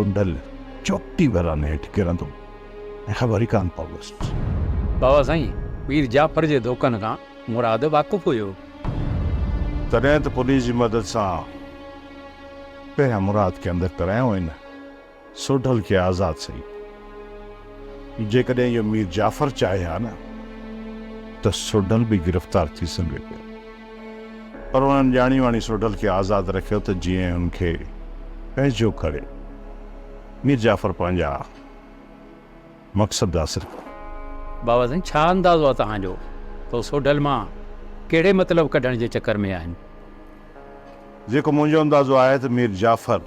सुंडल चौटी Varane हेठि किरंदो ऐं ख़बर ई कान पवसि। बाबा साईं, मीर जाफ़र जे धोखनि खां मुराद वाक़ुफ़ हुयो। तॾहिं त पुलिस जी मदद सां पहिरियां मुराद खे अंदरि करायो न सोढल खे आज़ादु सही। जेकॾहिं इहो मीर जाफ़र चाहे हा न त सोढल बि गिरफ़्तार थी सघे पियो, पर उन्हनि ॼाणी वाणी सोढल खे आज़ादु रखियो त जीअं हुनखे पंहिंजो करे मीर जाफ़र पंहिंजा मक़सद हासिल करे। बाबा साईं, छा अंदाज़ो आहे तव्हांजो तो सोढल मां कहिड़े मतिलब कढण जे चक्कर में आहिनि? जेको मुंहिंजो अंदाज़ो आहे त मीर जाफ़र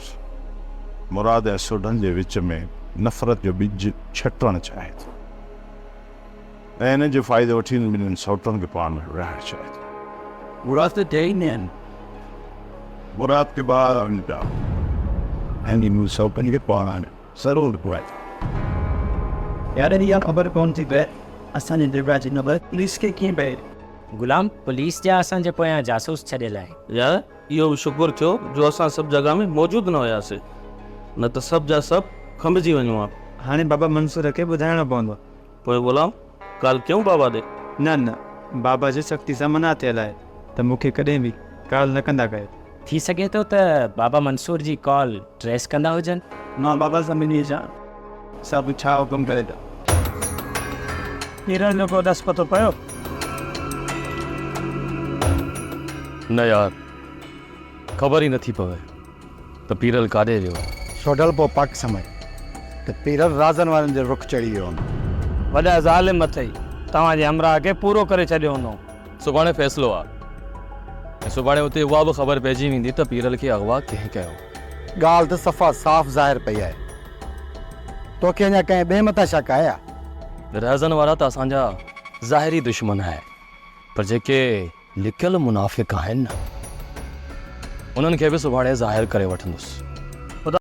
मुराद ऐं सोढल जे विच में नफ़रत जो ॿिज छटणु चाहे थो ऐं हिन जो फ़ाइदो वठी ॿिन्हिनि सौटनि खे पाण में विहारणु चाहे थो। मुराद त टे ई न आहिनि। मुराद के ॿार आहिनि पिया ऐं ॿिन्हिनि सौटनि खे पाण ज़रूरु घुराए थो। यार इहा ख़बर कोन थी पए असांजे दिलरा जी नंबर पुलिस खे कीअं पए। गुलाम, पुलिस जा असांजे पोयां जासूस छॾियल आहे। यार इहो बि शुक्र थियो जो असां सभु जॻह में मौजूदु न हुयासीं, न त सभु जा सभु खंभिजी वञूं हा। हाणे बाबा मंसूर खे ॿुधाइणो पवंदो। पोइ गुलाम ॻाल्हि कयूं बाबा ॾे? न बाबा जी सख़्ती सां मना थियल आहे त मूंखे कॾहिं बि कॉल न कंदा कयो। थी सघे थो त बाबा मंसूर जी कॉल ट्रेस कंदा हुजनि। मां बाबा सां मिली अचां, सभु छा हुकुम करे था। हीरा जो को दस पतो पियो? न यार, ख़बर ई नथी पवे त पीरल काॾे वियो। सोढल पोइ पक समय त पीरल राज़नि वारनि जो रुख चढ़ी वियो। वॾा ज़ालिम अथई, तव्हांजे हमराह खे पूरो करे छॾियो हूंदो। सुभाणे फ़ैसिलो आहे ऐं सुभाणे उते उहा बि ख़बर पइजी वेंदी त पीरल खे अगवा कंहिं कयो। ॻाल्हि त सफ़ा साफ़ ज़ाहिर पई आहे। तोखे अञा कंहिं ॿिए मथां शक आहे? राज़नि वारा त असांजा ज़ाहिरी दुश्मन आहे, पर जेके लिकियल मुनाफ़िक़ आहिनि न उन्हनि खे बि सुभाणे ज़ाहिर करे वठंदुसि।